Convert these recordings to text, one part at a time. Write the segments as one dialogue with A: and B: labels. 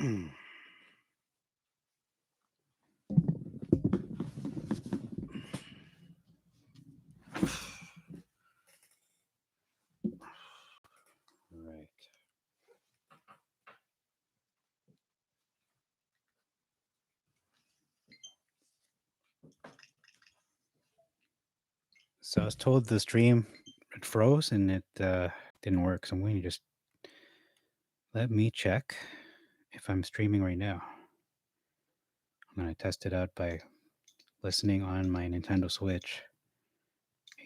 A: Right. So I was told the stream it froze and it didn't work. So I'm going to just let me check if I'm streaming right now. I'm going to test it out by listening on my Nintendo Switch.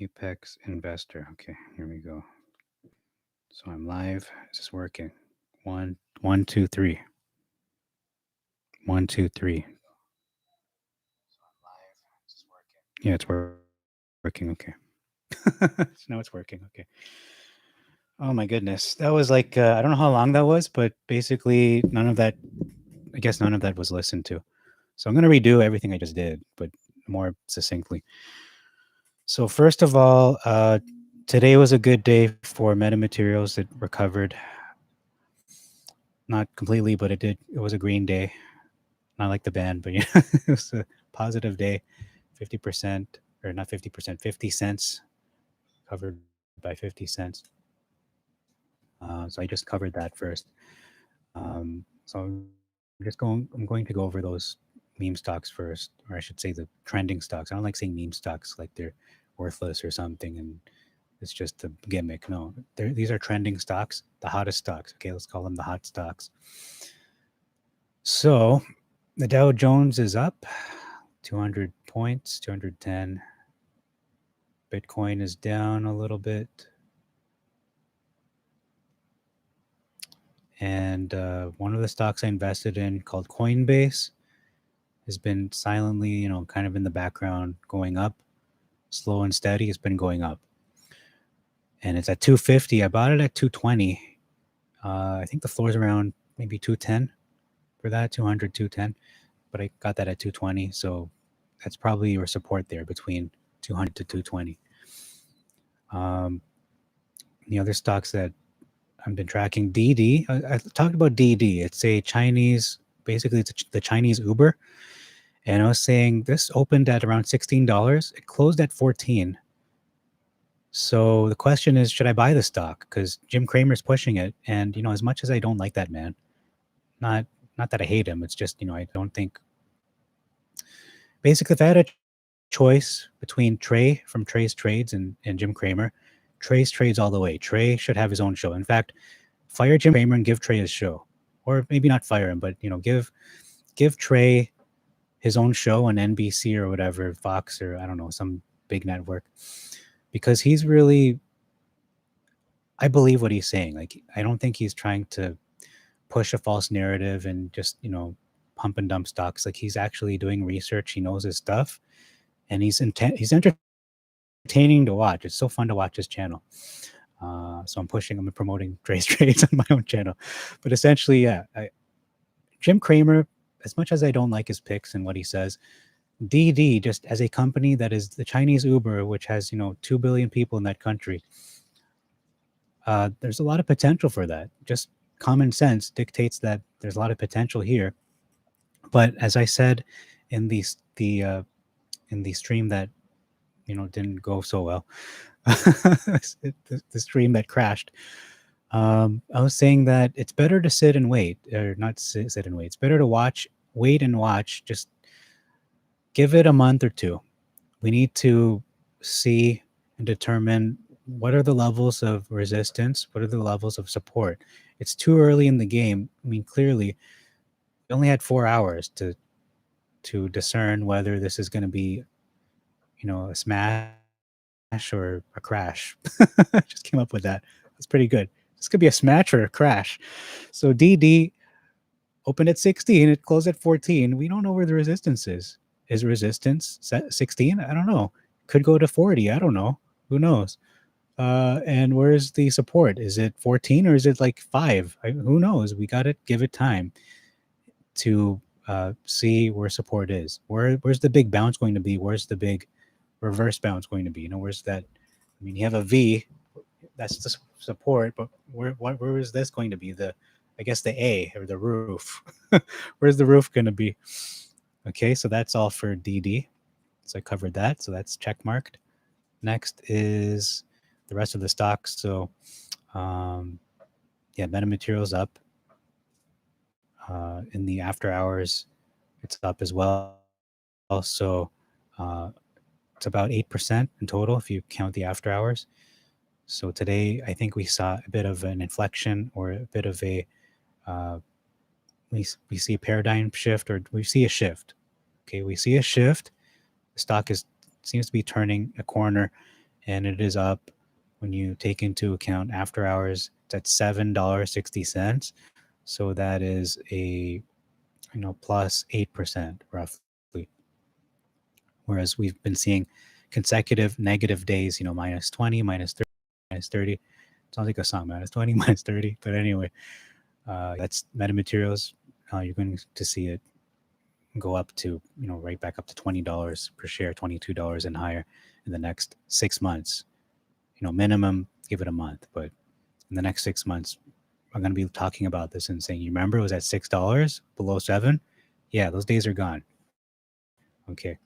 A: Apex Investor. Okay, here we go. So I'm live. Is this working? One, two, three. 1, 2, 3. Yeah, it's working. Okay. Now it's working. Okay. Oh my goodness. That was like I don't know how long that was, but basically none of that I guess none of that was listened to. So I'm going to redo everything I just did, but more succinctly. So first of all, today was a good day for MetaMaterials. It recovered, not completely, but it did. It was a green day, not like the band, but yeah, it was a positive day. 50% or not 50%, 50 cents covered by 50 cents. So I just covered that first. So I'm going to go over those meme stocks first, or I should say the trending stocks. I don't like saying meme stocks like they're worthless or something and it's just a gimmick. No, these are trending stocks, the hottest stocks. Okay, let's call them the hot stocks. So the Dow Jones is up 200 points, 210. Bitcoin is down a little bit. And one of the stocks I invested in called Coinbase has been silently, kind of in the background going up, slow and steady. It's been going up. And it's at 250. I bought it at 220. I think the floor is around maybe 210 for that, 200, 210. But I got that at 220. So that's probably your support there between 200 to 220. The other stocks that I've been tracking, DD. I talked about DD. It's a Chinese, basically, it's the Chinese Uber. And I was saying this opened at around $16. It closed at 14. So the question is, should I buy the stock? Because Jim Cramer's pushing it. And, as much as I don't like that man, not that I hate him, it's just, I don't think. Basically, if I had a choice between Trey from Trey's Trades and Jim Cramer, Trey's Trades all the way. Trey should have his own show. In fact, fire Jim Cramer and give Trey his show. Or maybe not fire him, but, give Trey his own show on NBC or whatever, Fox or I don't know, some big network. Because he's really, I believe what he's saying. Like, I don't think he's trying to push a false narrative and just, pump and dump stocks. Like, he's actually doing research. He knows his stuff. And he's entertaining to watch. It's so fun to watch his channel. So I'm promoting Trey's Trades on my own channel. But essentially, yeah, Jim Cramer, as much as I don't like his picks and what he says, DD, just as a company that is the Chinese Uber, which has, 2 billion people in that country, there's a lot of potential for that. Just common sense dictates that there's a lot of potential here. But as I said in the stream that, didn't go so well, the stream that crashed, I was saying that it's better to sit and wait, or not sit and wait. It's better to wait and watch. Just give it a month or two. We need to see and determine what are the levels of resistance, what are the levels of support. It's too early in the game. I mean, clearly, we only had 4 hours to discern whether this is going to be, a smash or a crash. I just came up with that. That's pretty good. This could be a smash or a crash. So DD opened at 16, it closed at 14. We don't know where the resistance is. Is resistance 16? I don't know. Could go to 40. I don't know. Who knows? And where's the support? Is it 14 or is it like 5? Who knows? We got to give it time to see where support is. Where's the big bounce going to be? Where's the big reverse bounce going to be? Where's that? I mean, you have a V. That's the support, but where is this going to be? The I guess the A or the roof. Where's the roof going to be? Okay, so that's all for DD. So I covered that. So that's check marked. Next is the rest of the stocks. So, yeah, MetaMaterials up. In the after hours, it's up as well. So, it's about 8% in total if you count the after hours. So today, I think we saw a bit of an inflection or a bit of a we see a paradigm shift, or we see a shift. Okay, we see a shift. The stock is seems to be turning a corner, and it is up when you take into account after hours. It's at $7.60. So that is a plus 8% roughly. Whereas we've been seeing consecutive negative days, minus 20, minus 30, minus 30. Sounds like a song, minus 20, minus 30. But anyway, that's MetaMaterials. You're going to see it go up to, right back up to $20 per share, $22 and higher in the next 6 months. Minimum, give it a month. But in the next 6 months, I'm going to be talking about this and saying, you remember it was at $6 below 7? Yeah, those days are gone. Okay.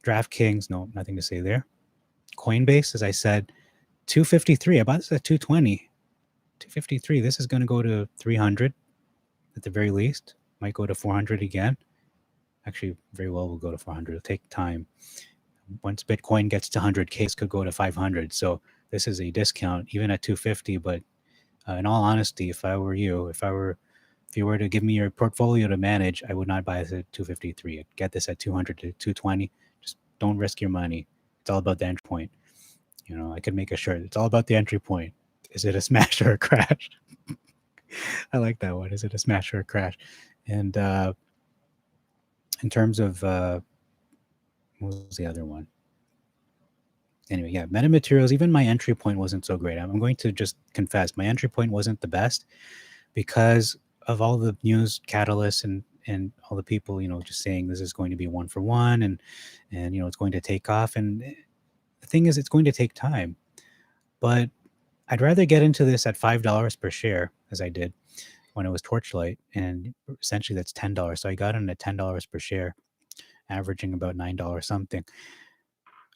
A: DraftKings, no, nothing to say there. Coinbase, as I said, 253. I bought this at 220. 253. This is going to go to 300 at the very least. Might go to 400 again. Actually, very well will go to 400. It'll take time. Once Bitcoin gets to 100K, this could go to 500. So this is a discount even at 250. But in all honesty, if you were to give me your portfolio to manage, I would not buy this at 253. I'd get this at 200 to 220. Just don't risk your money. It's all about the entry point. I could make a shirt. It's all about the entry point. Is it a smash or a crash? I like that one. Is it a smash or a crash? And in terms of what was the other one? Anyway, yeah, MetaMaterials, even my entry point wasn't so great. I'm going to just confess, my entry point wasn't the best because of all the news catalysts and all the people, just saying this is going to be 1-for-1 and it's going to take off. And the thing is, it's going to take time. But I'd rather get into this at $5 per share, as I did when it was Torchlight, and essentially that's $10. So I got in at $10 per share, averaging about $9 something.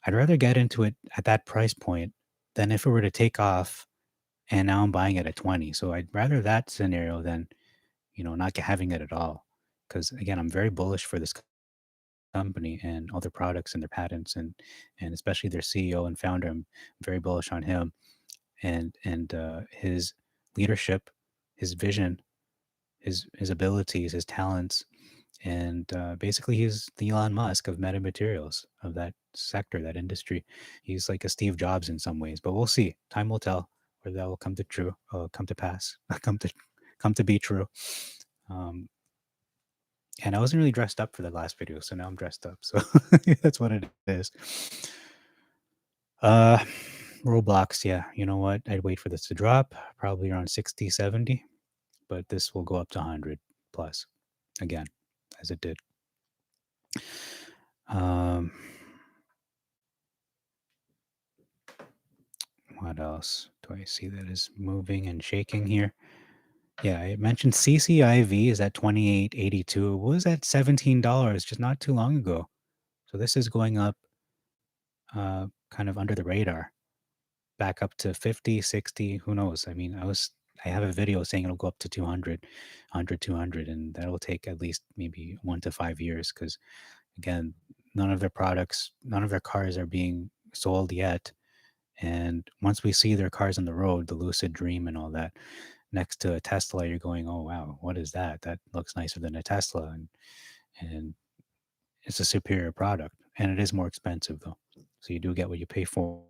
A: I'd rather get into it at that price point than if it were to take off and now I'm buying it at 20. So I'd rather that scenario than, not having it at all. Because again, I'm very bullish for this company and all their products and their patents and especially their CEO and founder. I'm very bullish on him and his leadership, his vision, his abilities, his talents, and basically he's the Elon Musk of metamaterials, of that sector, that industry. He's like a Steve Jobs in some ways, but we'll see. Time will tell whether that will come to pass, come to be true. And I wasn't really dressed up for the last video, so now I'm dressed up. So that's what it is. Uh, Roblox, yeah. You know what? I'd wait for this to drop, probably around 60, 70, but this will go up to 100 plus again, as it did. Um, what else do I see that is moving and shaking here? Yeah, I mentioned CCIV is at 28.82. It was at $17 just not too long ago. So this is going up kind of under the radar, back up to 50, 60, who knows? I mean, I have a video saying it'll go up to 200, 100, 200, and that'll take at least maybe 1 to 5 years because again, none of their products, none of their cars are being sold yet. And once we see their cars on the road, the Lucid Dream and all that, next to a Tesla, you're going, oh wow, what is that? That looks nicer than a Tesla, and it's a superior product, and it is more expensive though. So you do get what you pay for.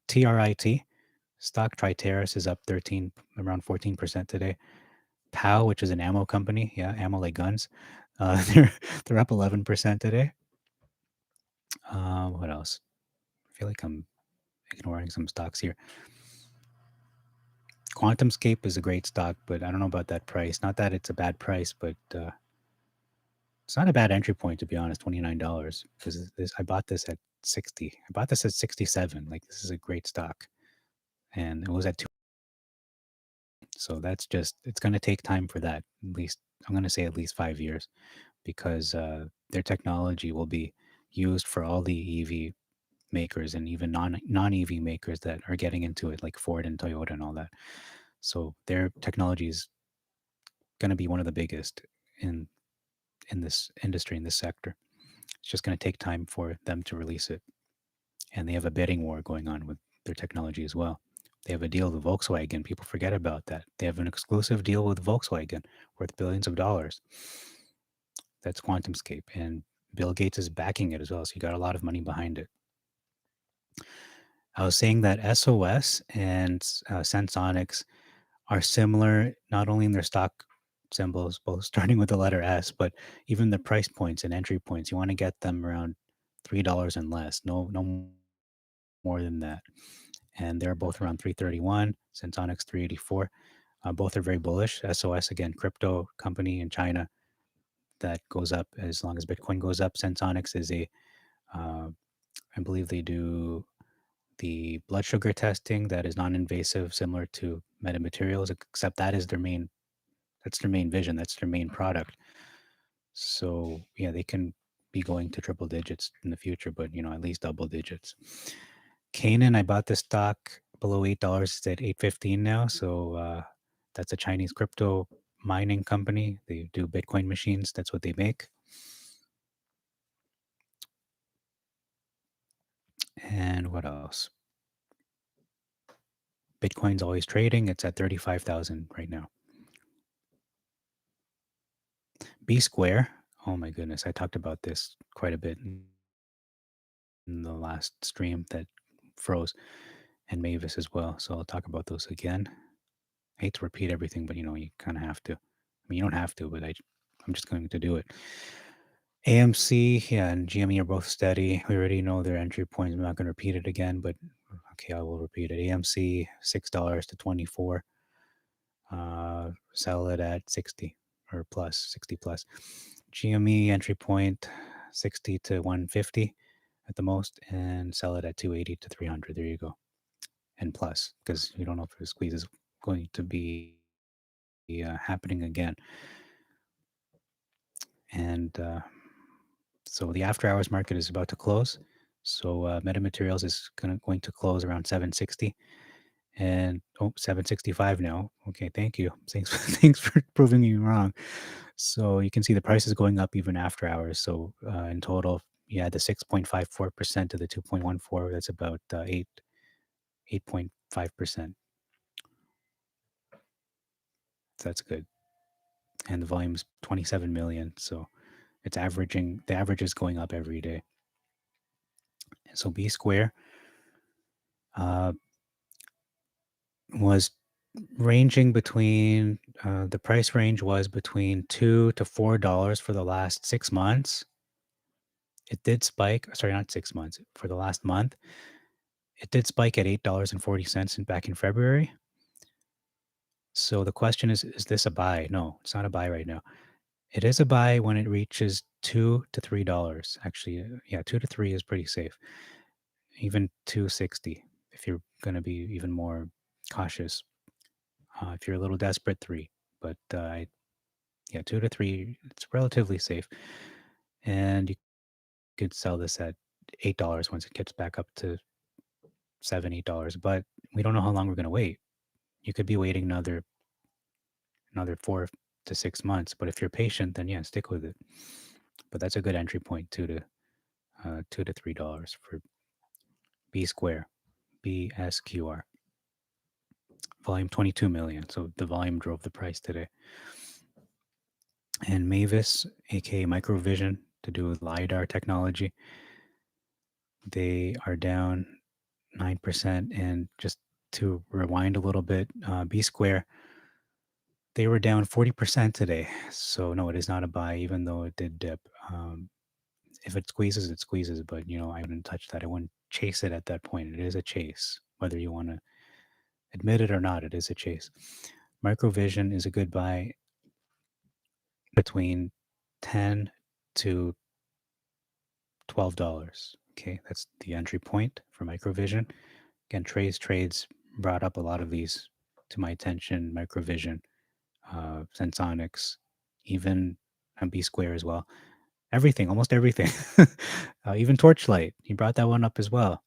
A: TRIT stock Triteris is up around 14% today. POW, which is an ammo company, yeah, ammo like guns, they're up 11% today. What else? I feel like I'm ignoring some stocks here. QuantumScape is a great stock, but I don't know about that price. Not that it's a bad price, but it's not a bad entry point, to be honest, $29. Because I bought this at 60. I bought this at 67. Like, this is a great stock. And it was at 2. So that's just, it's going to take time for that. At least, I'm going to say at least 5 years, because their technology will be used for all the EV makers and even non EV makers that are getting into it, like Ford and Toyota and all that. So their technology is going to be one of the biggest in this industry, in this sector. It's just going to take time for them to release it, and they have a bidding war going on with their technology as well. They have a deal with Volkswagen. People forget about that. They have an exclusive deal with Volkswagen worth billions of dollars. That's QuantumScape, and Bill Gates is backing it as well. So you got a lot of money behind it. I was saying that SOS and Sensonics are similar, not only in their stock symbols, both starting with the letter S, but even the price points and entry points. You want to get them around $3 and less. No more than that. And they're both around 331. Sensonics 384. Both are very bullish. SOS, again, crypto company in China that goes up as long as Bitcoin goes up. Sensonics is uh, I believe they do the blood sugar testing that is non-invasive, similar to MetaMaterials, except that's their main vision, that's their main product. So yeah, they can be going to triple digits in the future, but at least double digits. Canaan, I bought the stock below $8. It's at 8.15 now. So that's a Chinese crypto mining company. They do Bitcoin machines. That's what they make. And what else? Bitcoin's always trading. It's at 35,000 right now. B Square. Oh my goodness, I talked about this quite a bit in the last stream that froze, and Mavis as well. So I'll talk about those again. I hate to repeat everything, but you kind of have to. I mean, you don't have to, but I'm just going to do it. AMC, yeah, and GME are both steady. We already know their entry points. I'm not going to repeat it again, but okay, I will repeat it. AMC $6 to 24. Sell it at 60 or plus 60 plus. GME entry point 60 to 150 at the most, and sell it at 280 to 300. There you go. And plus, because you don't know if the squeeze is going to be happening again. And so the after hours market is about to close. So MetaMaterials is going to close around 760, and 765 now. Okay, thank you. Thanks for proving me wrong. So you can see the price is going up even after hours. So in total, you add the 6.54% to the 2.14. That's about 8.5%. So that's good. And the volume's 27 million. So the average is going up every day. So B Square uh, was ranging between the price range was between $2 to $4 for the last 6 months. It did spike. Sorry, not 6 months. For the last month, it did spike at $8.40 back in February. So the question is this a buy? No, it's not a buy right now. It is a buy when it reaches $2 to $3. Actually, yeah, 2 to 3 is pretty safe. Even 260 if you're going to be even more cautious. If you're a little desperate, 3. But yeah, 2 to 3, it's relatively safe. And you could sell this at $8 once it gets back up to $7, $8. But we don't know how long we're going to wait. You could be waiting another 4 to 6 months. But if you're patient, then yeah, stick with it. But that's a good entry point, $2 to $3 for B Square, BSQR. Volume 22 million. So the volume drove the price today. And Mavis, aka Microvision, to do with LiDAR technology, they are down 9%. And just to rewind a little bit, B Square, they were down 40% today. So no, it is not a buy, even though it did dip. If it squeezes, it squeezes. But I wouldn't touch that. I wouldn't chase it at that point. It is a chase, whether you want to admit it or not. It is a chase. Microvision is a good buy between 10 to $12. Okay, that's the entry point for Microvision. Again, trades brought up a lot of these to my attention microvision, sensonics, even B Square as well. Everything, almost everything. Even Torchlight, he brought that one up as well.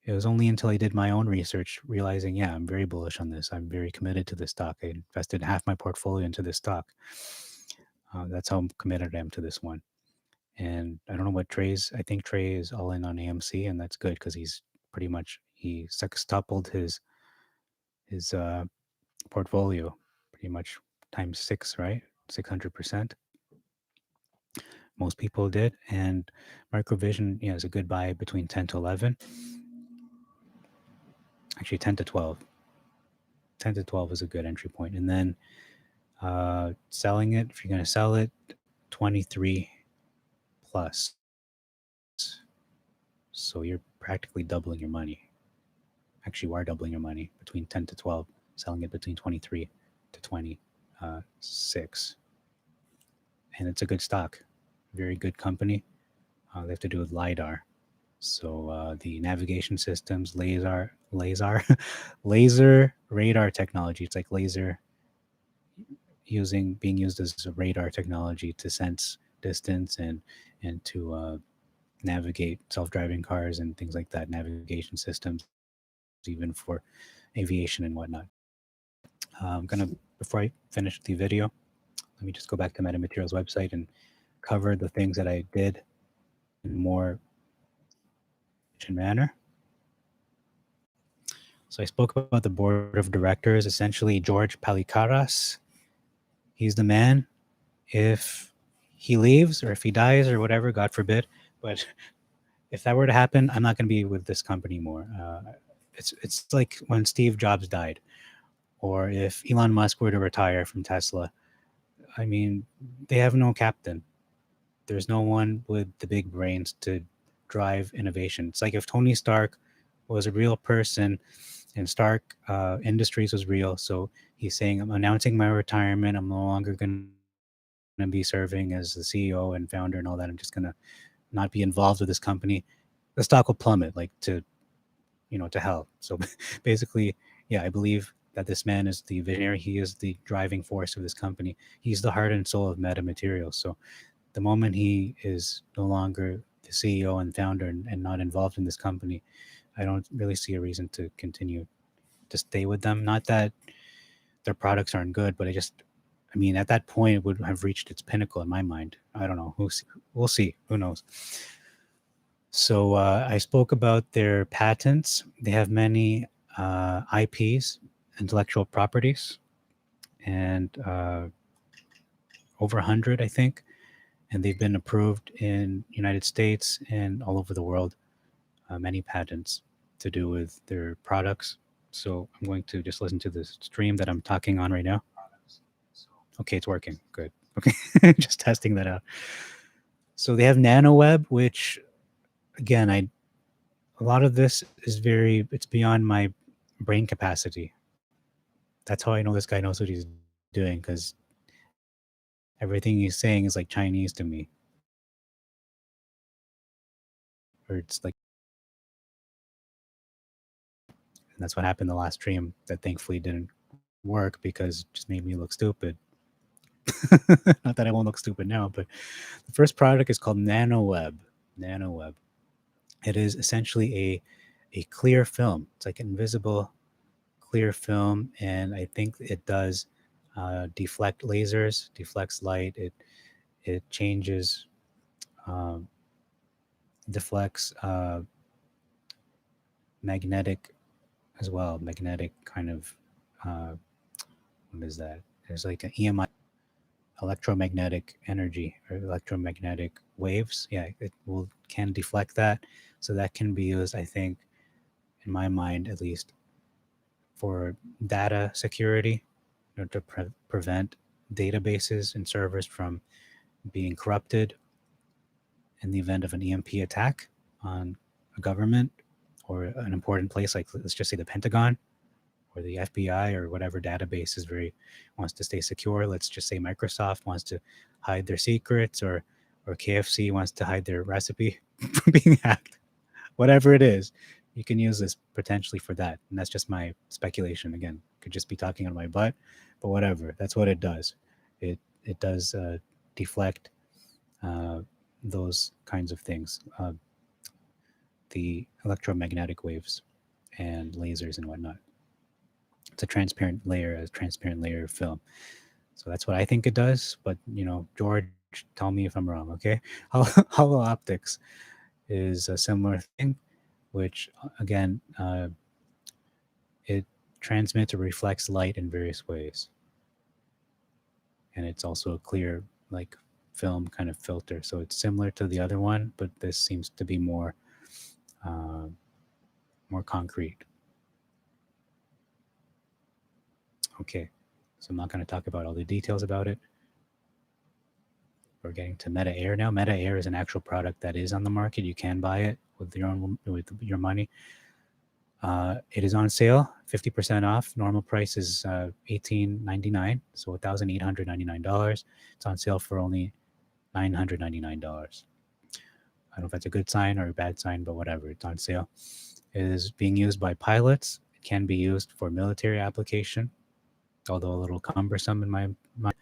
A: It was only until I did my own research, realizing, yeah, I'm very bullish on this. I'm very committed to this stock. I invested half my portfolio into this stock. That's how committed I am to this one. And I don't know what Trey's. I think Trey is all in on AMC, and that's good because he's pretty much he sextupled his portfolio, pretty much times six, right? 600%. Most people did, and Microvision, is a good buy between 10 to 11. Actually, 10 to 12. 10 to 12 is a good entry point, and then selling it, if you're going to sell it, 23 plus. So you're practically doubling your money. Actually, you are doubling your money between 10 to 12, selling it between 23 to 26. And it's a good stock, very good company. They have to do with LiDAR. So the navigation systems, laser radar technology. It's like laser being used as a radar technology to sense distance and to navigate self-driving cars and things like that. Navigation systems, even for aviation and whatnot. I'm gonna before I finish the video, let me just go back to MetaMaterials website and cover the things that I did in more manner. So I spoke about the board of directors, essentially George Palikaras. He's the man. If he leaves or if he dies or whatever, God forbid, but if that were to happen, I'm not going to be with this company more. It's like when Steve Jobs died, or if Elon Musk were to retire from Tesla. I mean, they have no captain. There's no one with the big brains to drive innovation. It's like if Tony Stark was a real person and Stark Industries was real. So he's saying, I'm announcing my retirement. I'm no longer going to be serving as the CEO and founder and all that. I'm just going to not be involved with this company. The stock will plummet to hell. So basically, yeah, I believe that this man is the visionary. He is the driving force of this company. He's the heart and soul of MetaMaterials. So the moment he is no longer the CEO and founder and not involved in this company, I don't really see a reason to continue to stay with them. Not that their products aren't good, but I mean, at that point, it would have reached its pinnacle in my mind. I don't know. We'll see. Who knows? So I spoke about their patents. They have many IPs, intellectual properties, and over 100, I think. And they've been approved in United States and all over the world. Many patents to do with their products. So I'm going to just listen to the stream that I'm talking on right now. Okay, it's working. Good. Okay, just testing that out. So they have NanoWeb, which again, a lot of this is it's beyond my brain capacity. That's how I know this guy knows what he's doing, because everything he's saying is like Chinese to me. Or it's like, and that's what happened the last stream that thankfully didn't work because it just made me look stupid. Not that I won't look stupid now, but the first product is called NanoWeb. NanoWeb. It is essentially a clear film. It's like invisible clear film, and I think it does deflect lasers, deflects light. It changes, deflects magnetic as well. Magnetic kind of what is that? There's like an EMI, electromagnetic energy or electromagnetic waves. Yeah, can deflect that, so that can be used, I think, in my mind at least, for data security, to prevent databases and servers from being corrupted in the event of an EMP attack on a government or an important place, like let's just say the Pentagon or the FBI or whatever database wants to stay secure. Let's just say Microsoft wants to hide their secrets, or KFC wants to hide their recipe from being hacked. Whatever it is, you can use this potentially for that. And that's just my speculation. Again, could just be talking on my butt, but whatever. That's what it does. It does deflect uh, those kinds of things, the electromagnetic waves and lasers and whatnot. It's a transparent layer of film. So that's what I think it does. But George, tell me if I'm wrong, okay? Hollow optics is a similar thing, which again, it transmits or reflects light in various ways, and it's also a clear like film kind of filter. So it's similar to the other one, but this seems to be uh, more concrete. Okay, so I'm not going to talk about all the details about it. We're getting to Meta Air now. Meta Air is an actual product that is on the market. You can buy it with your money. It is on sale, 50% off. Normal price is $18.99, so $1,899. It's on sale for only $999. I don't know if that's a good sign or a bad sign, but whatever. It's on sale. It is being used by pilots. It can be used for military application, although a little cumbersome in my mind,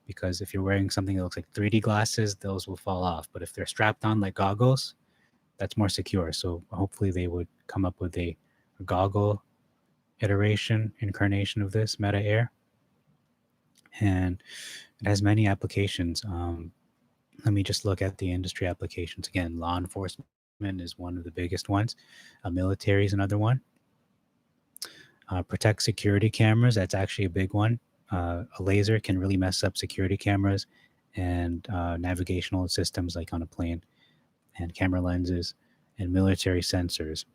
A: because if you're wearing something that looks like 3D glasses, those will fall off. But if they're strapped on like goggles, that's more secure. So hopefully they would come up with a goggle incarnation of this Meta Air. And it has many applications. Let me just look at the industry applications again. Law enforcement is one of the biggest ones. Military is another one. Protect security cameras. That's actually a big one. A laser can really mess up security cameras and navigational systems like on a plane, and camera lenses and military sensors,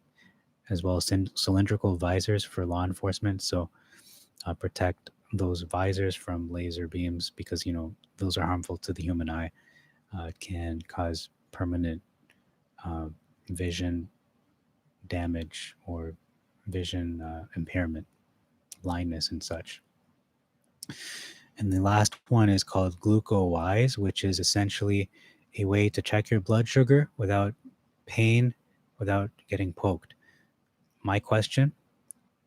A: as well as cylindrical visors for law enforcement. So protect those visors from laser beams because, those are harmful to the human eye. It can cause permanent vision damage or vision impairment, blindness, and such. And the last one is called GlucoWise, which is essentially a way to check your blood sugar without pain, without getting poked. My question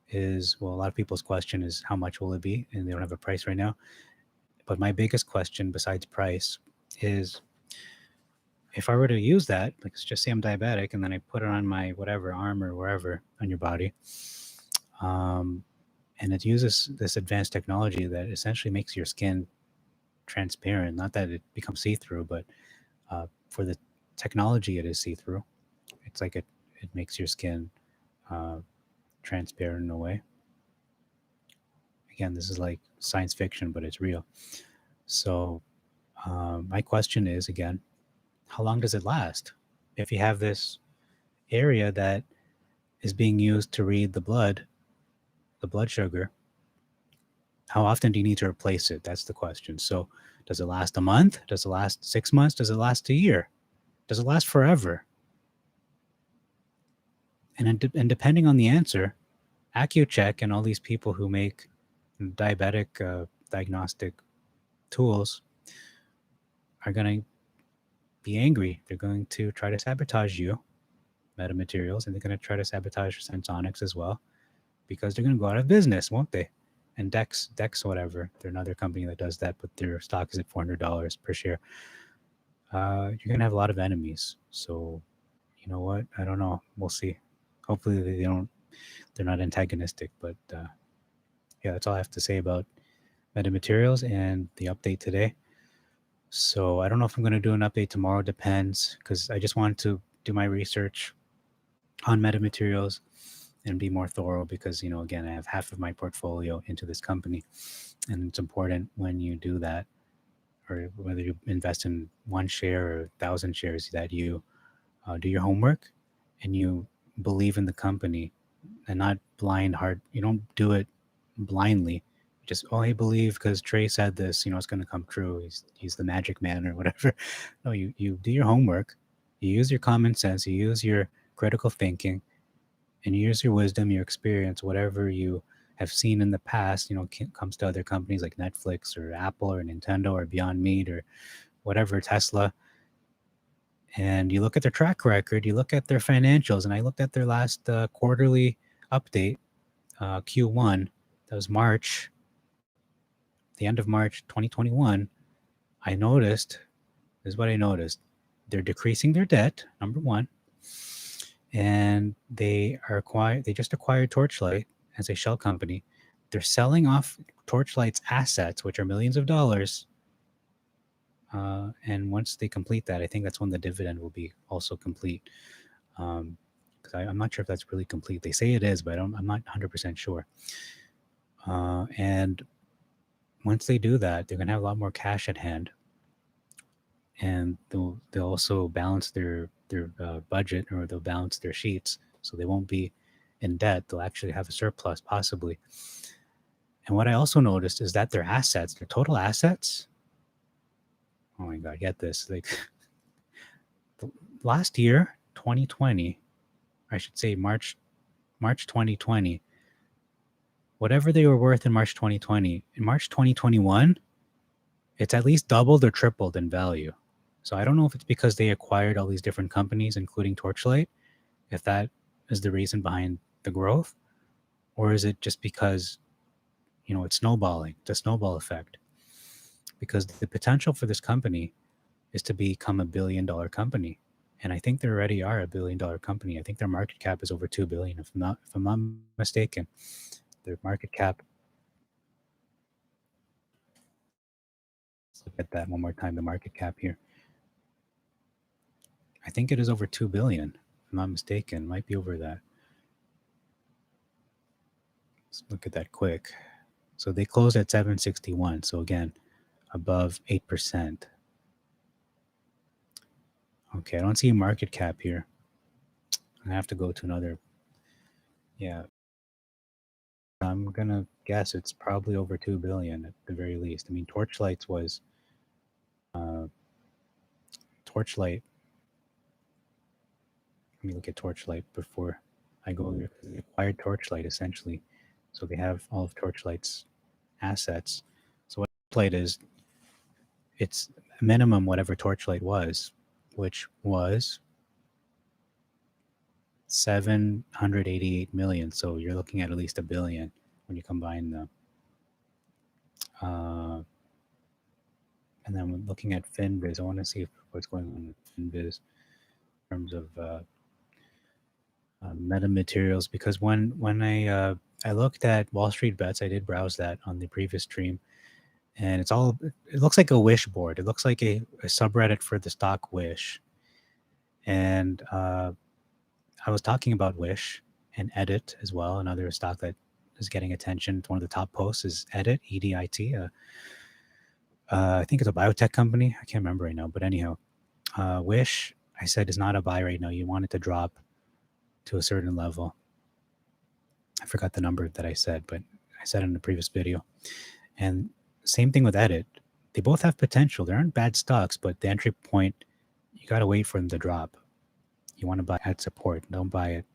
A: is, well, a lot of people's question is how much will it be? And they don't have a price right now. But my biggest question besides price is, if I were to use that, like let's just say I'm diabetic and then I put it on my whatever arm or wherever on your body, and it uses this advanced technology that essentially makes your skin transparent. Not that it becomes see-through, but for the technology, it is see-through. It's like it makes your skin transparent in a way. Again, this is like science fiction, but it's real. So my question is, again, how long does it last? If you have this area that is being used to read the blood sugar, how often do you need to replace it? That's the question. So does it last a month? Does it last 6 months? Does it last a year? Does it last forever? And depending on the answer, AccuCheck and all these people who make diabetic diagnostic tools are going to be angry. They're going to try to sabotage you, MetaMaterials, and they're going to try to sabotage Sensonics as well, because they're going to go out of business, won't they? And Dex, whatever, they're another company that does that, but their stock is at $400 per share. You're going to have a lot of enemies. So, you know what? I don't know. We'll see. Hopefully they're not antagonistic, but yeah, that's all I have to say about MetaMaterials and the update today. So I don't know if I'm going to do an update tomorrow. Depends, because I just wanted to do my research on MetaMaterials and be more thorough, because, again, I have half of my portfolio into this company, and it's important when you do that, or whether you invest in one share or 1,000 shares, that you do your homework and you believe in the company and not blind heart. You don't do it blindly. Just, I believe because Trey said this, it's going to come true. He's the magic man or whatever. No, you do your homework. You use your common sense. You use your critical thinking, and you use your wisdom, your experience, whatever you have seen in the past. Comes to other companies like Netflix or Apple or Nintendo or Beyond Meat or whatever, Tesla, And you look at their track record, you look at their financials, and I looked at their last quarterly update, Q1, that was March, the end of March 2021. I noticed, this is what I noticed. They're decreasing their debt, number one, and they just acquired Torchlight as a shell company. They're selling off Torchlight's assets, which are millions of dollars. And once they complete that, I think that's when the dividend will be also complete. Because I'm not sure if that's really complete. They say it is, but I'm not 100% sure. And once they do that, they're going to have a lot more cash at hand, and they'll also balance their budget, or they'll balance their sheets, so they won't be in debt. They'll actually have a surplus possibly. And what I also noticed is that their assets, their total assets. Oh my God, get this! Like last year, 2020, I should say March 2020. Whatever they were worth in March 2020, in March 2021, it's at least doubled or tripled in value. So I don't know if it's because they acquired all these different companies, including Torchlight, if that is the reason behind the growth, or is it just because, it's snowballing, the snowball effect? Because the potential for this company is to become a $1 billion company. And I think they already are a $1 billion company. I think their market cap is over 2 billion, if I'm not mistaken. Their market cap. Let's look at that one more time, the market cap here. I think it is over 2 billion, if I'm not mistaken. Might be over that. Let's look at that quick. So they closed at 761. So again, above 8%. Okay, I don't see a market cap here. I have to go to another. Yeah. I'm going to guess it's probably over 2 billion at the very least. I mean, Torchlight. Let me look at Torchlight before I go there. They acquired Torchlight essentially. So they have all of Torchlight's assets. So what Torchlight is, it's minimum whatever Torchlight was, which was 788 million. So you're looking at least $1 billion when you combine them. And then looking at FinViz, I want to see what's going on with FinViz in terms of MetaMaterials, because when I looked at WallStreetBets, I did browse that on the previous stream, and it looks like a Wish board. It looks like a subreddit for the stock Wish. And I was talking about Wish and Edit as well. Another stock that is getting attention. One of the top posts is Edit, EDIT. I think it's a biotech company. I can't remember right now, but anyhow, Wish, I said, is not a buy right now. You want it to drop to a certain level. I forgot the number that I said, but I said in the previous video. And same thing with Edit. They both have potential. They aren't bad stocks, but the entry point, you got to wait for them to drop. You want to buy at support. Don't buy it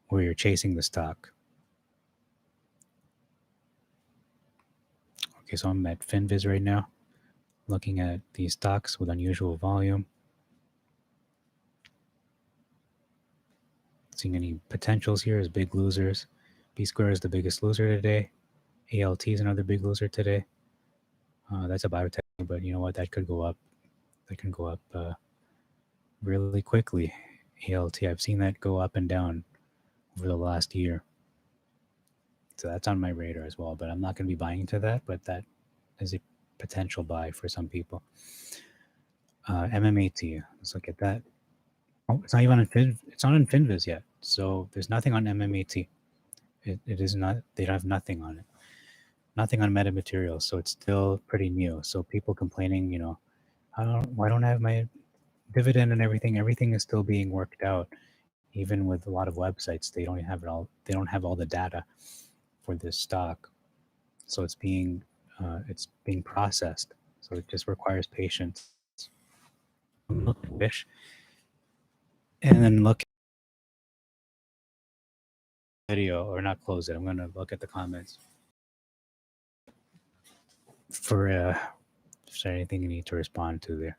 A: where you're chasing the stock. Okay, so I'm at FinViz right now, looking at these stocks with unusual volume. Seeing any potentials here as big losers. B Square is the biggest loser today. ALT is another big loser today. That's a biotech, but you know what? That could go up. That can go up really quickly. ALT, I've seen that go up and down over the last year. So that's on my radar as well, but I'm not going to be buying into that, but that is a potential buy for some people. MMAT, let's look at that. Oh, it's not even on it's not on FinViz yet. So there's nothing on MMAT. It is not, they don't have nothing on it. Nothing on MetaMaterials. So it's still pretty new. So people complaining, why don't I have my dividend and everything? Everything is still being worked out. Even with a lot of websites, they don't have it all. They don't have all the data for this stock. So it's being processed. So it just requires patience. Wish. And then look video, or not close it. I'm going to look at the comments for if there's anything you need to respond to there.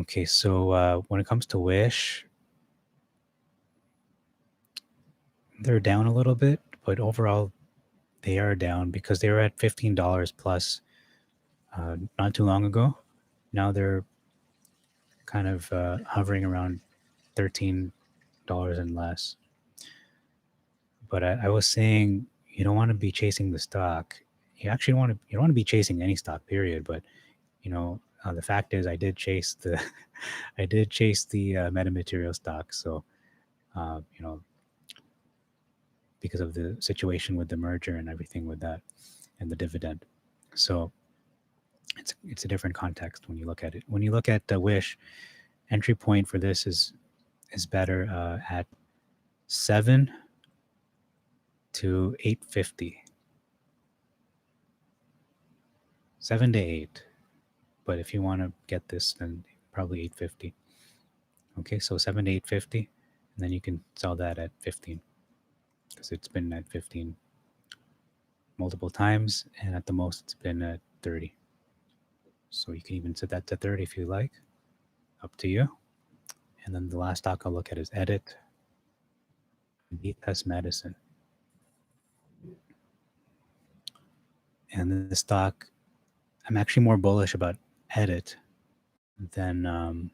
A: Okay, so when it comes to Wish, they're down a little bit, but overall they are down because they were at $15 plus not too long ago. Now they're kind of hovering around $13 and less. But I was saying you don't want to be chasing the stock. You actually don't want to. You don't want to be chasing any stock, period. But the fact is, I did chase the, I did chase the MetaMaterials stock. So uh, you know, because of the situation with the merger and everything with that, and the dividend. So it's a different context when you look at it. When you look at Wish, entry point for this is better at 7 to 850, 7 to 8. But if you want to get this, then probably 850. Okay, so 7 to 850, and then you can sell that at 15 because it's been at 15 multiple times, and at the most it's been at 30. So you can even set that to 30 if you like. Up to you. And then the last stock I'll look at is Edit, Test Medicine. And the stock, I'm actually more bullish about Edit than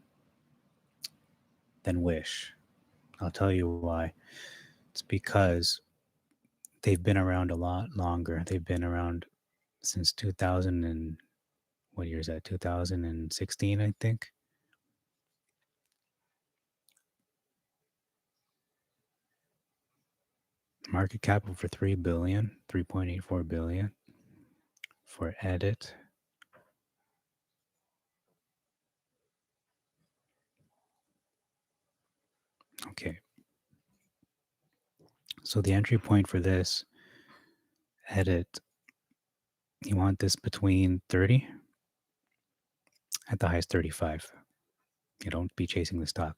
A: Wish. I'll tell you why. It's because they've been around a lot longer. They've been around since 2000 and what year is that? 2016, I think. Market cap over 3 billion, 3.84 billion for Edit. Okay. So the entry point for this Edit, you want this between 30, at the highest 35. You don't be chasing the stock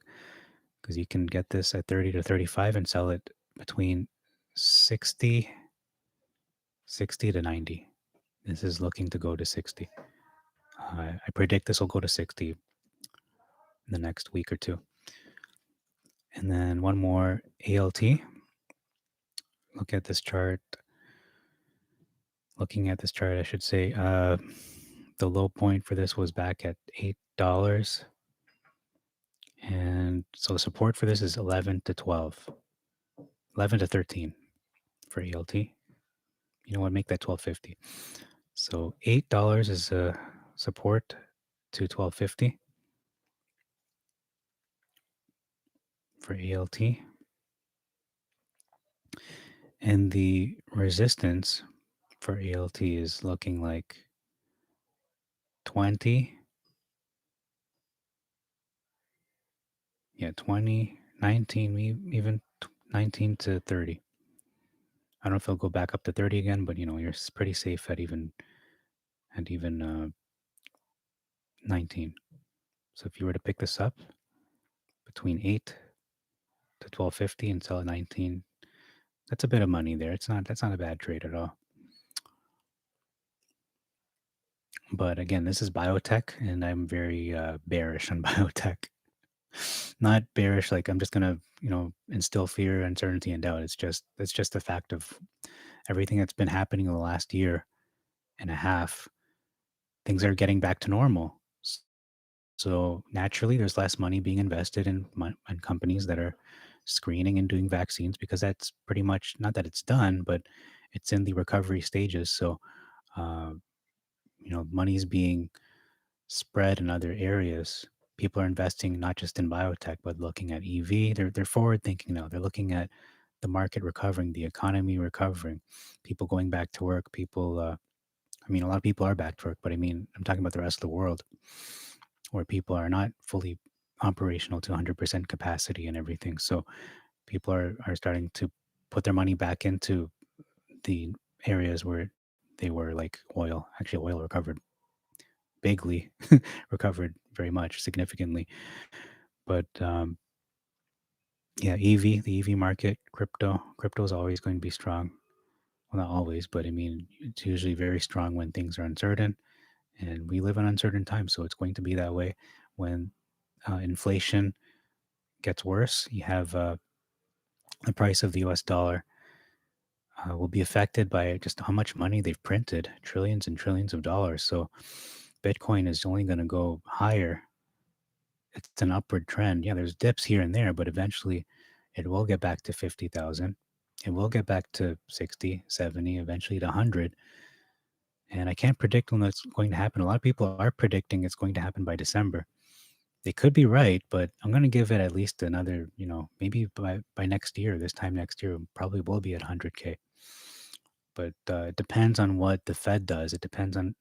A: because you can get this at 30 to 35 and sell it between 60 to 90. This is looking to go to 60. I predict this will go to 60 in the next week or two. And then one more ALT. Look at this chart. Looking at this chart, I should say the low point for this was back at $8. And so the support for this is 11 to 12, 11 to 13 for ALT. You know what? Make that 12.50. So $8 is a support to 12.50 for ALT. And the resistance for ALT is looking like 20. Yeah, 20, 19, even 19 to 30. I don't know if it'll go back up to 30 again, but you're pretty safe at even 19. So if you were to pick this up between 8 to 12.50 and sell at 19, that's a bit of money there. That's not a bad trade at all. But again, this is biotech, and I'm very bearish on biotech. Not bearish like I'm just gonna instill fear, uncertainty, and doubt. It's just a fact of everything that's been happening in the last year and a half. Things are getting back to normal. So naturally, there's less money being invested in companies that are screening and doing vaccines because that's pretty much not that it's done, but it's in the recovery stages. So, uh, money's being spread in other areas. People are investing not just in biotech, but looking at EV. They're forward thinking now. They're looking at the market recovering, the economy recovering, people going back to work. People, a lot of people are back to work, but I'm talking about the rest of the world where people are not fully operational to 100% capacity and everything. So people are starting to put their money back into the areas where they were like oil. Actually, oil recovered bigly, recovered very much, significantly. But yeah, the EV market, crypto is always going to be strong. Well, not always, but it's usually very strong when things are uncertain, and we live in uncertain times, so it's going to be that way when inflation gets worse, you have the price of the US dollar will be affected by just how much money they've printed, trillions and trillions of dollars. So Bitcoin is only going to go higher. It's an upward trend. Yeah, there's dips here and there, but eventually it will get back to 50,000. It will get back to 60, 70, eventually to 100. And I can't predict when that's going to happen. A lot of people are predicting it's going to happen by December. They could be right, but I'm going to give it at least another, maybe by next year, this time next year, probably will be at 100K. But it depends on what the Fed does. It depends on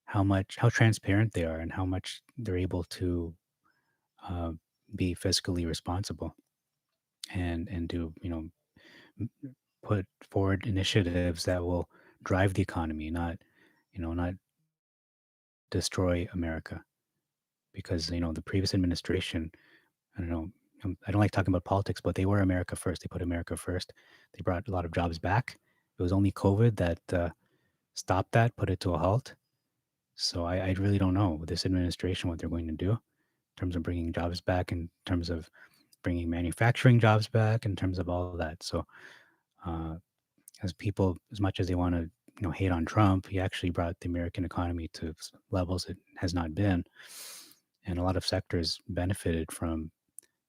A: how transparent they are and how much they're able to uh, be fiscally responsible and do m- put forward initiatives that will drive the economy, not destroy America. Because the previous administration, I don't know, I don't like talking about politics, but they were America first. They put America first. They brought a lot of jobs back. It was only COVID that stopped that, put it to a halt. So I really don't know with this administration what they're going to do in terms of bringing jobs back, in terms of bringing manufacturing jobs back, in terms of all of that. So uh, as people, as much as they want to hate on Trump, he actually brought the American economy to levels it has not been, and a lot of sectors benefited from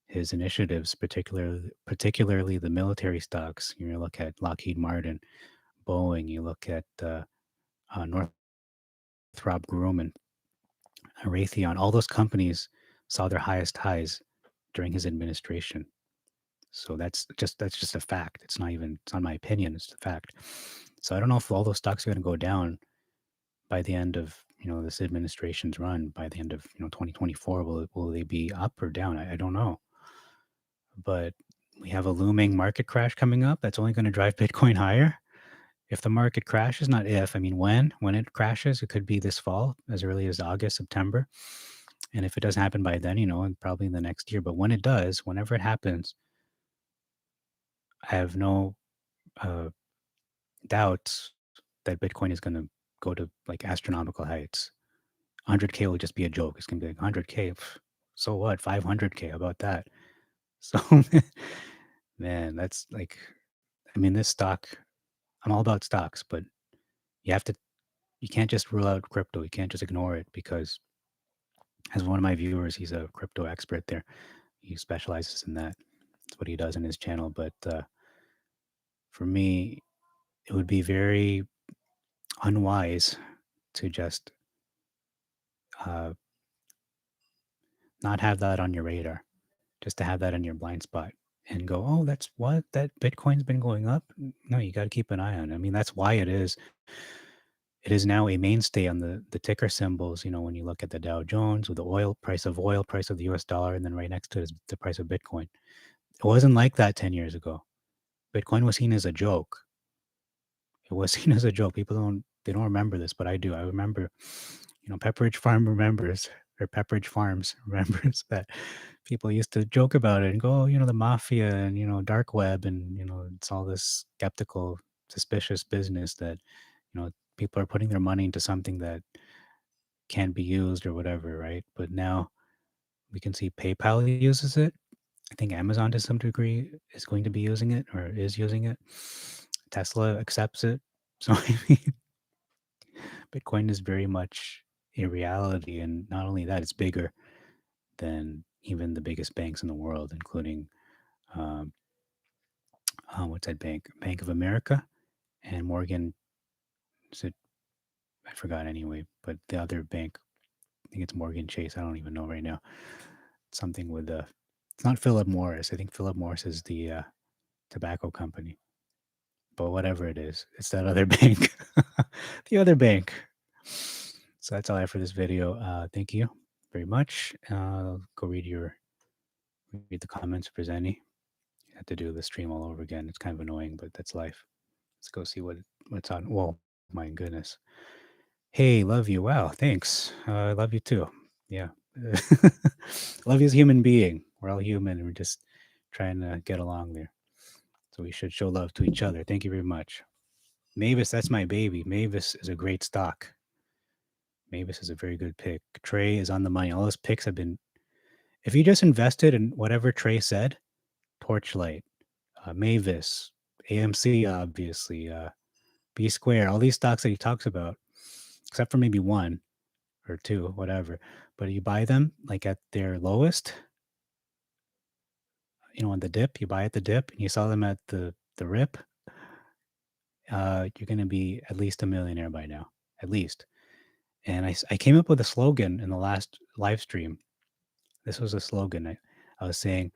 A: his initiatives, particularly the military stocks. You look at Lockheed Martin, Boeing. You look at Northrop Grumman, Raytheon. All those companies saw their highest highs during his administration. So that's just a fact. It's not my opinion. It's a fact. So I don't know if all those stocks are going to go down by the end of this administration's run. By the end of 2024, will they be up or down? I don't know. But we have a looming market crash coming up that's only going to drive Bitcoin higher. If the market crashes, not if, I mean when it crashes, it could be this fall, as early as August, September. And if it doesn't happen by then, and probably in the next year. But when it does, whenever it happens, I have no uh, doubts that Bitcoin is going to go to like astronomical heights. 100K will just be a joke. It's going to be like 100K. So what? 500K. How about that? So, man, that's like, I mean, this stock, I'm all about stocks, but you have to, you can't just rule out crypto. You can't just ignore it because, as one of my viewers, he's a crypto expert there. He specializes in that. That's what he does in his channel. But for me, it would be very unwise to just uh, not have that on your radar, just to have that in your blind spot and go, oh, that's what that Bitcoin's been going up. No, you got to keep an eye on it. I mean, that's why it is now a mainstay on the ticker symbols. When you look at the Dow Jones with the oil, price of the US dollar, and then right next to it is the price of Bitcoin. It wasn't like that 10 years ago. Bitcoin was seen as a joke. It was seen as a joke. People they don't remember this, but I do. I remember, Pepperidge Farm remembers, or Pepperidge Farms remembers that people used to joke about it and go, oh, the mafia and, dark web and, it's all this skeptical, suspicious business that, people are putting their money into something that can't be used or whatever, right? But now we can see PayPal uses it. I think Amazon to some degree is going to be using it or is using it. Tesla accepts it. So I mean, Bitcoin is very much a reality, and not only that, it's bigger than even the biggest banks in the world, including um, what's that bank? Bank of America and Morgan. Is it? I forgot anyway. But the other bank, I think it's Morgan Chase. I don't even know right now. Something with the. It's not Philip Morris. I think Philip Morris is the tobacco company. But whatever it is, it's that other bank. The other bank. So that's all I have for this video. Thank you very much. Go read the comments if there's any. You have to do the stream all over again. It's kind of annoying, but that's life. Let's go see what's on. Whoa, my goodness. Hey, love you. Wow, thanks. I love you too. Yeah. Love you as a human being. We're all human and we're just trying to get along there. So we should show love to each other. Thank you very much. Mavis, that's my baby. Mavis is a great stock. Mavis is a very good pick. Trey is on the money. All those picks have been If you just invested in whatever Trey said, Torchlight, Mavis, AMC, obviously, B Square, all these stocks that he talks about, except for maybe one or two, whatever. But you buy them like at their lowest, on the dip, you buy at the dip and you sell them at the rip, you're going to be at least a millionaire by now, at least. And I came up with a slogan in the last live stream. This was a slogan. I was saying,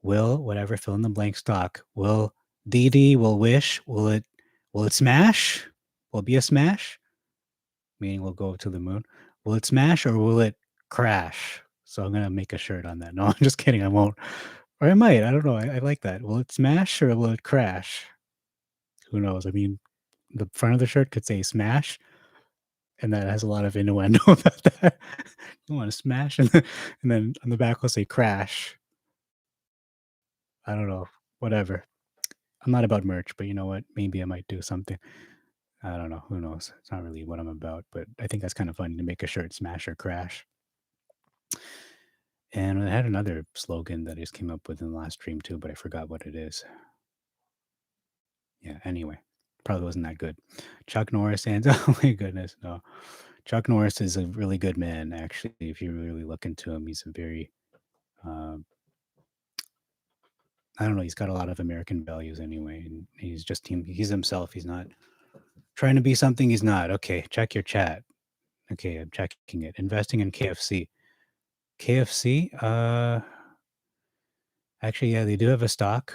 A: will whatever fill in the blank stock, will DD, will Wish, will it smash? Will it be a smash? Meaning we'll go to the moon. Will it smash or will it crash? So I'm gonna make a shirt on that. No, I'm just kidding. I won't. Or I might. I don't know. I like that. Will it smash or will it crash? Who knows? I mean, the front of the shirt could say smash, and that has a lot of innuendo about that. You want to smash, and then on the back will say crash. I don't know. Whatever. I'm not about merch, but you know what? Maybe I might do something. I don't know. Who knows? It's not really what I'm about, but I think that's kind of fun to make a shirt smash or crash. And I had another slogan that I just came up with in the last stream too, but I forgot what it is. Yeah, anyway, probably wasn't that good. Chuck Norris and oh my goodness, no. Chuck Norris is a really good man, actually. If you really look into him, he's a very, uh, I don't know, he's got a lot of American values anyway, and he's himself. He's not trying to be something he's not. Okay, check your chat. Okay, I'm checking it. Investing in KFC. KFC, actually, yeah, they do have a stock.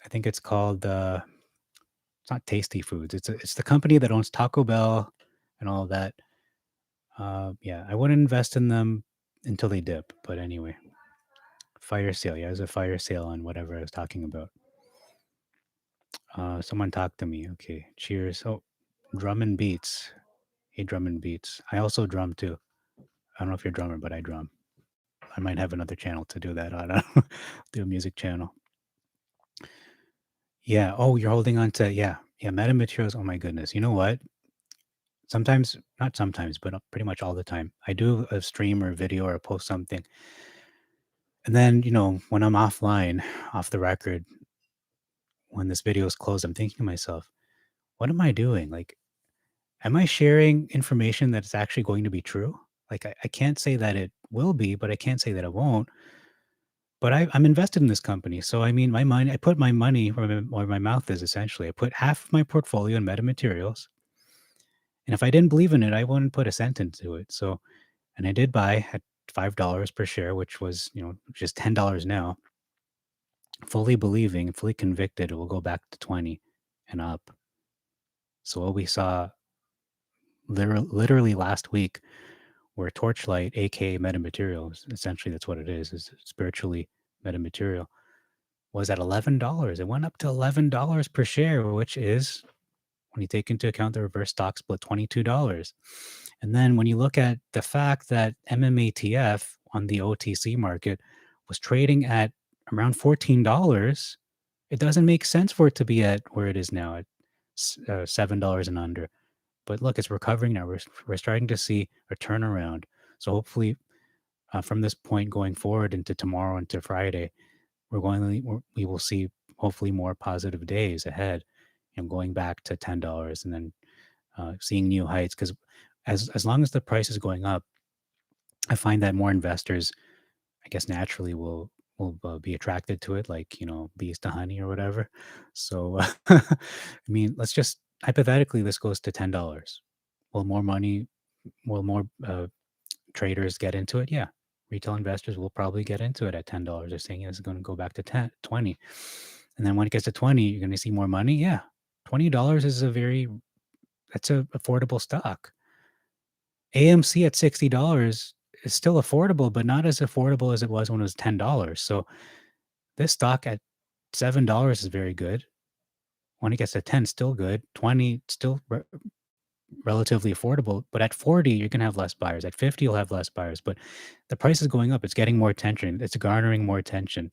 A: I think it's called it's not Tasty Foods. It's the company that owns Taco Bell and all of that. Yeah, I wouldn't invest in them until they dip. But anyway, fire sale. Yeah, there's a fire sale on whatever I was talking about. Someone talked to me. Okay, cheers. Oh, drum and beats. Hey, drum and beats. I also drum too. I don't know if you're a drummer, but I drum. I might have another channel to do that on. Do a music channel. Yeah. Oh, you're holding on to yeah. MetaMaterials. Oh my goodness. You know what? Sometimes, not sometimes, but pretty much all the time, I do a stream or video or post something, and then when I'm offline, off the record, when this video is closed, I'm thinking to myself, "What am I doing? Like, am I sharing information that's actually going to be true? Like, I can't say that it will be, but I can't say that it won't." But I'm invested in this company, so I mean, I put my money where my mouth is. Essentially, I put half of my portfolio in MetaMaterials, and if I didn't believe in it, I wouldn't put a cent into it. So, and I did buy at $5 per share, which was just $10 now, fully believing, fully convicted it will go back to 20 and up. So what we saw literally last week, where Torchlight, aka MetaMaterials, essentially that's what it is spiritually metamaterial, was at $11. It went up to $11 per share, which is, when you take into account the reverse stock split, $22. And then when you look at the fact that MMATF on the OTC market was trading at around $14, it doesn't make sense for it to be at where it is now at $7 and under. But look, it's recovering now. We're starting to see a turnaround. So hopefully, from this point going forward into tomorrow into Friday, we will see hopefully more positive days ahead, going back to $10 and then seeing new heights. Because as long as the price is going up, I find that more investors, I guess, naturally will be attracted to it, like bees to honey or whatever. So, I mean, let's just hypothetically, this goes to $10. Will more money, will more traders get into it? Yeah, retail investors will probably get into it at $10. They're saying it's going to go back to 10, 20. And then when it gets to 20, you're going to see more money. Yeah, $20 is that's a affordable stock. AMC at $60 is still affordable, but not as affordable as it was when it was $10. So this stock at $7 is very good. When it gets to 10, still good. 20, still relatively affordable. But at 40, you're going to have less buyers. At 50, you'll have less buyers. But the price is going up. It's getting more attention. It's garnering more attention.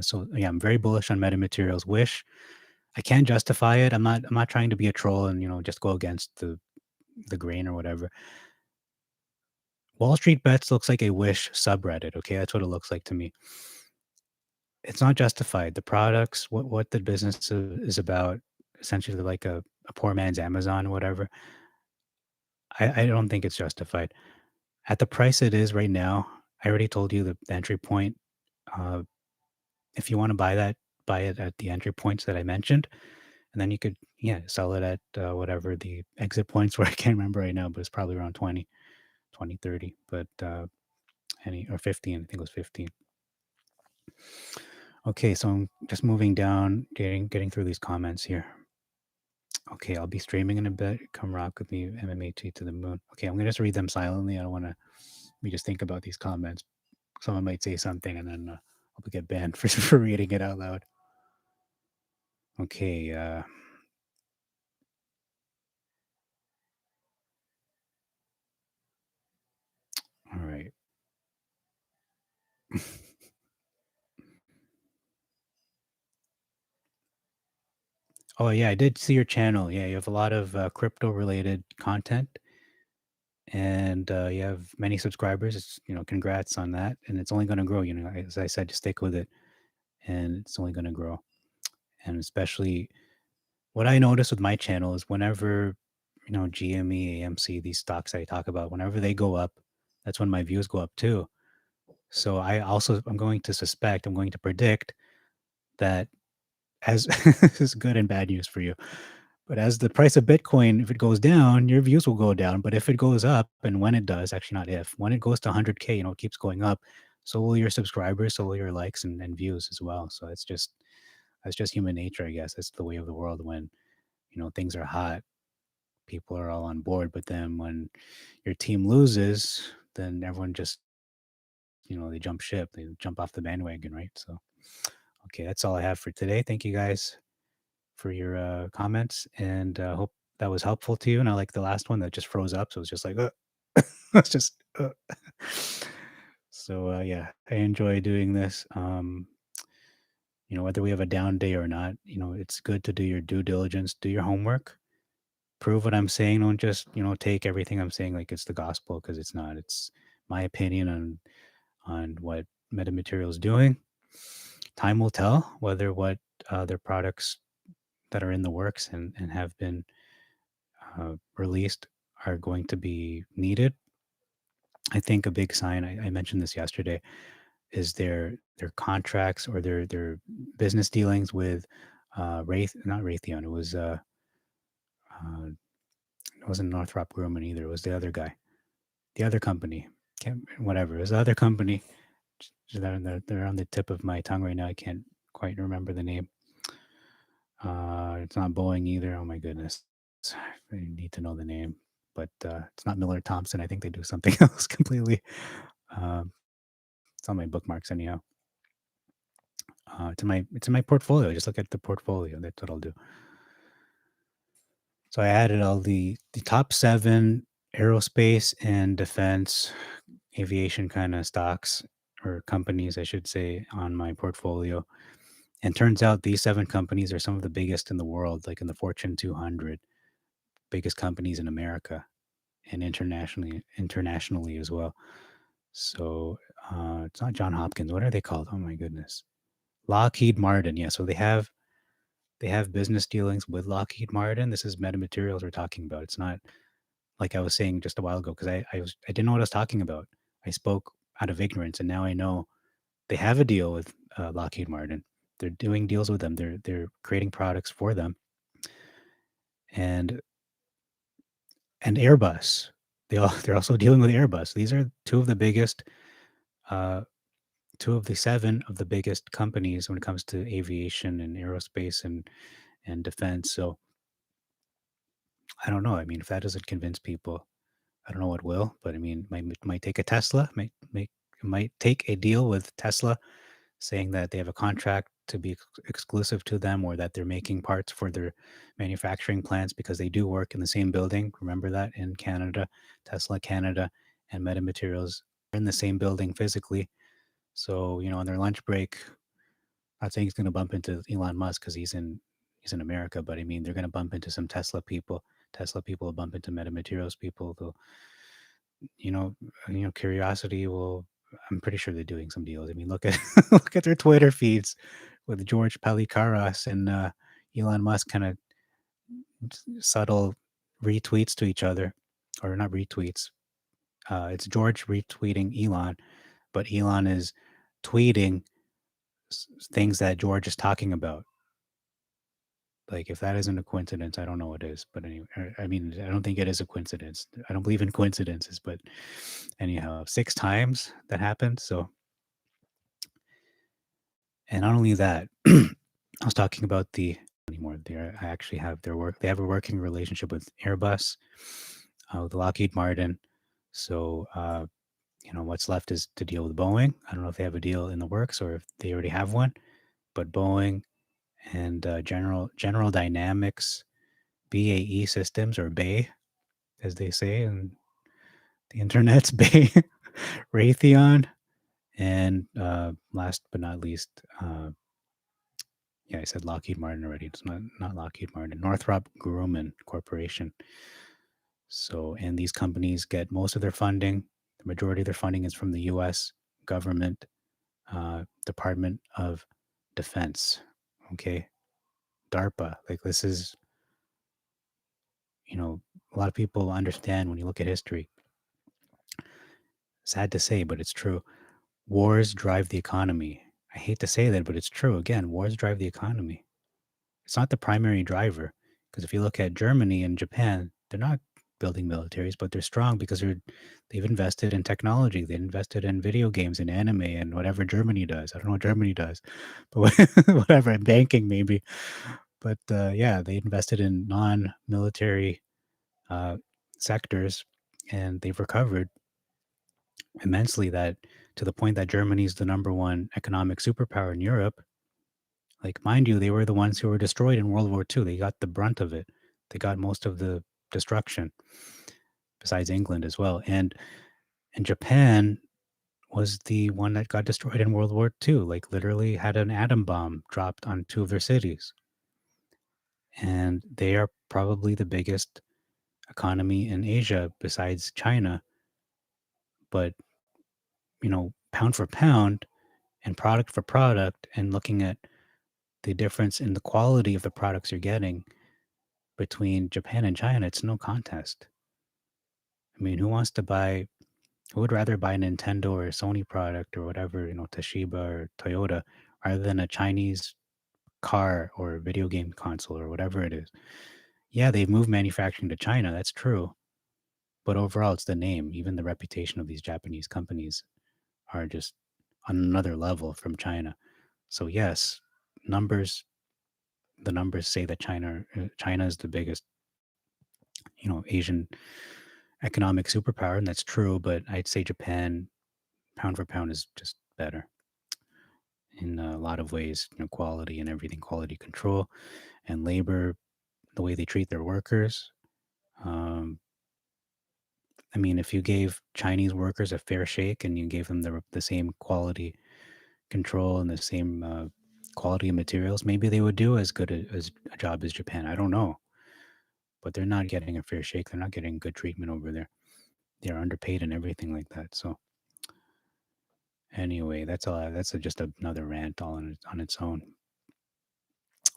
A: So yeah, I'm very bullish on MetaMaterials. Wish I can justify it. I'm not trying to be a troll and just go against the grain or whatever. Wall Street Bets looks like a Wish subreddit. Okay, that's what it looks like to me. It's not justified. The products, what the business is about, essentially like a poor man's Amazon, or whatever. I don't think it's justified at the price it is right now. I already told you the entry point. Uh, if you want to buy that, buy it at the entry points that I mentioned, and then you could, yeah, sell it at whatever the exit points were. I can't remember right now, but it's probably around 20, 30. But any or 15, I think it was 15. Okay, so I'm just moving down, getting through these comments here. Okay, I'll be streaming in a bit. Come rock with me, MMAT to the moon. Okay, I'm gonna just read them silently. I don't want to. We just think about these comments. Someone might say something, and then I'll get banned for for reading it out loud. Okay. All right. Oh yeah, I did see your channel. Yeah, you have a lot of crypto related content, and you have many subscribers. It's, congrats on that, and it's only going to grow. As I said, just stick with it, and it's only going to grow. And especially what I notice with my channel is whenever GME, AMC, these stocks I talk about, whenever they go up, that's when my views go up too. So I'm going to suspect, I'm going to predict that as this is good and bad news for you. But as the price of Bitcoin, if it goes down, your views will go down. But if it goes up, and when it does, actually not if, when it goes to 100K, it keeps going up, so will your subscribers, so will your likes and views as well. So that's just human nature, I guess. It's the way of the world. When things are hot, people are all on board. But then when your team loses, then everyone just they jump ship, they jump off the bandwagon, right? So okay, that's all I have for today. Thank you guys for your comments, and hope that was helpful to you. And I like the last one that just froze up, so it's just like it's just so yeah, I enjoy doing this. Whether we have a down day or not, it's good to do your due diligence, do your homework, prove what I'm saying. Don't just take everything I'm saying like it's the gospel, because it's not. It's my opinion on what MetaMaterials is doing. Time will tell whether what their products that are in the works and have been released are going to be needed. I think a big sign, I mentioned this yesterday, is their contracts or their business dealings with not Raytheon. It wasn't Northrop Grumman either. It was the other guy, the other company. Whatever. It was the other company. They're on the tip of my tongue right now. I can't quite remember the name. It's not Boeing either. Oh my goodness. I need to know the name, but it's not Miller Thompson. I think they do something else completely. Um, it's on my bookmarks anyhow. It's in my portfolio. Just look at the portfolio. That's what I'll do. So I added all the top 7 aerospace and defense aviation kind of stocks, or companies, I should say, on my portfolio. And turns out these 7 companies are some of the biggest in the world, like in the Fortune 200, biggest companies in America and internationally as well. So it's not John Hopkins. What are they called? Oh my goodness, Lockheed Martin. Yeah, so they have business dealings with Lockheed Martin. This is metamaterials we're talking about. It's not like I was saying just a while ago, because I didn't know what I was talking about. I spoke out of ignorance, and now I know they have a deal with Lockheed Martin. They're doing deals with them. They're creating products for them, and Airbus. They're also dealing with Airbus. These are uh, two of the 7 of the biggest companies when it comes to aviation and aerospace and defense. So I don't know. I mean, if that doesn't convince people, I don't know what will. But I mean, might take a Tesla, might take a deal with Tesla, saying that they have a contract to be exclusive to them, or that they're making parts for their manufacturing plants, because they do work in the same building. Remember that in Canada, Tesla Canada and MetaMaterials are in the same building physically. So on their lunch break, not saying he's going to bump into Elon Musk because he's in America, but I mean they're going to bump into some Tesla people. Tesla people will bump into MetaMaterials people. you know, curiosity will. I'm pretty sure they're doing some deals. I mean, look at look at their Twitter feeds with George Palikaras and Elon Musk, kind of subtle retweets to each other, or not retweets. It's George retweeting Elon, but Elon is tweeting things that George is talking about. Like, if that isn't a coincidence, I don't know what is. But anyway, I mean, I don't think it is a coincidence. I don't believe in coincidences. But anyhow, 6 times that happened. So, and not only that, I was talking about the anymore. I actually have their work. They have a working relationship with Airbus, with Lockheed Martin. So, what's left is to deal with Boeing. I don't know if they have a deal in the works or if they already have one. But Boeing and General Dynamics, BAE Systems, or BAE, as they say in the internet's BAE, Raytheon, and last but not least, yeah, I said Lockheed Martin already. It's not Lockheed Martin, Northrop Grumman Corporation. So, and these companies get most of their funding. The majority of their funding is from the U.S. government, Department of Defense. Okay, DARPA. Like, this is, a lot of people understand when you look at history. Sad to say, but it's true. Wars drive the economy. I hate to say that, but it's true. Again, wars drive the economy. It's not the primary driver. Because if you look at Germany and Japan, they're not building militaries, but they're strong because they've invested in technology. They invested in video games and anime and whatever Germany does. I don't know what Germany does, but whatever, in banking maybe. But yeah, they invested in non-military uh, sectors, and they've recovered immensely, that to the point that Germany's the number one economic superpower in Europe. Like, mind you, they were the ones who were destroyed in World War II. They got the brunt of it. They got most of the destruction, besides England as well. And Japan was the one that got destroyed in World War II. Like, literally had an atom bomb dropped on 2 of their cities. And they are probably the biggest economy in Asia besides China. But, pound for pound and product for product, and looking at the difference in the quality of the products you're getting between Japan and China, it's no contest. I mean, who would rather buy a Nintendo or a Sony product or whatever, Toshiba or Toyota, rather than a Chinese car or video game console or whatever it is? Yeah, they've moved manufacturing to China. That's true. But overall, it's the name. Even the reputation of these Japanese companies are just on another level from China. So yes, numbers the numbers say that China is the biggest, Asian economic superpower, and that's true. But I'd say Japan, pound for pound, is just better in a lot of ways. Quality and everything, quality control and labor, the way they treat their workers. Um, I mean, if you gave Chinese workers a fair shake and you gave them the same quality control and the same quality of materials, maybe they would do as good as a job as Japan. I don't know, but they're not getting a fair shake. They're not getting good treatment over there. They're underpaid and everything like that. So anyway, that's all. That's just another rant all on its own.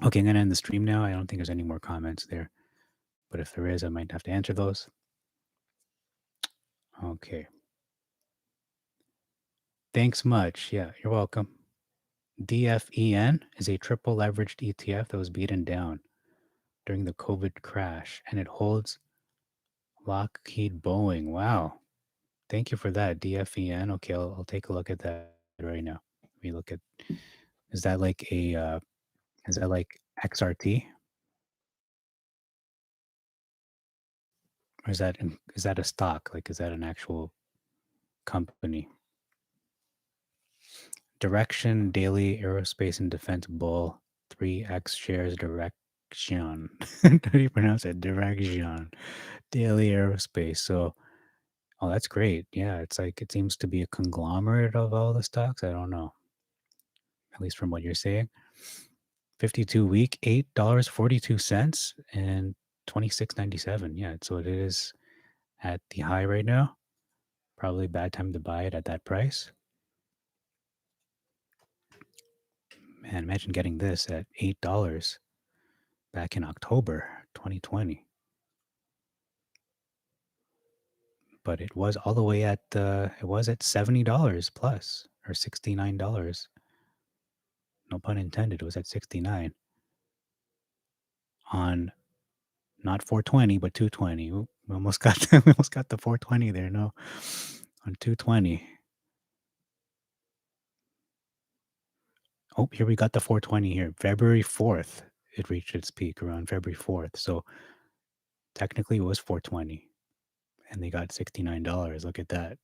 A: Okay, I'm gonna end the stream now. I don't think there's any more comments there, but if there is, I might have to answer those. Okay. Thanks much. Yeah, you're welcome. DFEN is a triple leveraged ETF that was beaten down during the COVID crash, and it holds Lockheed Boeing. Wow. Thank you for that, DFEN. Okay, I'll take a look at that right now. Let me look at. Is that like is that like XRT, or is that a stock? Like, is that an actual company? Direction Daily Aerospace and Defense Bull 3X shares Direction. How do you pronounce it? Direction Daily Aerospace. So, oh, that's great. Yeah, it's like it seems to be a conglomerate of all the stocks. I don't know, at least from what you're saying. 52 week, $8.42 and 26.97. Yeah, so it is at the high right now. Probably bad time to buy it at that price. Man, imagine getting this at $8 back in October 2020. But it was all the way at it was at $70 plus, or $69. No pun intended. It was at 69 on not 420 but 220. Oop, we almost got we almost got the 420 there. No, on 220. Oh, here we got the 420 here. February 4th, it reached its peak around February 4th. So technically it was 420, and they got $69. Look at that.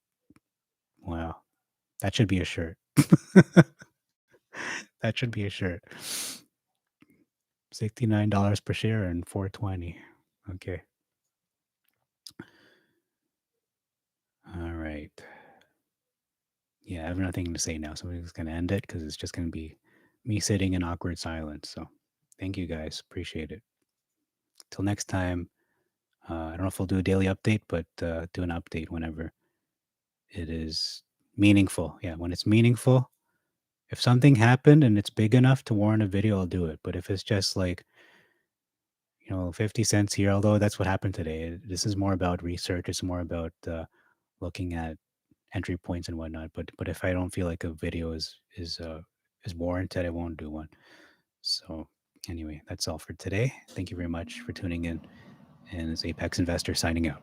A: Wow. That should be a shirt. That should be a shirt. $69 per share and 420. Okay. All right. Yeah, I have nothing to say now. So I'm just going to end it because it's just going to be me sitting in awkward silence. So thank you guys. Appreciate it. Till next time. I don't know if we'll do a daily update, but do an update whenever it is meaningful. Yeah, when it's meaningful. If something happened and it's big enough to warrant a video, I'll do it. But if it's just like, 50 cents here, although that's what happened today. This is more about research. It's more about looking at entry points and whatnot. But if I don't feel like a video is warranted, I won't do one. So anyway, that's all for today. Thank you very much for tuning in. And it's Apex Investor signing out.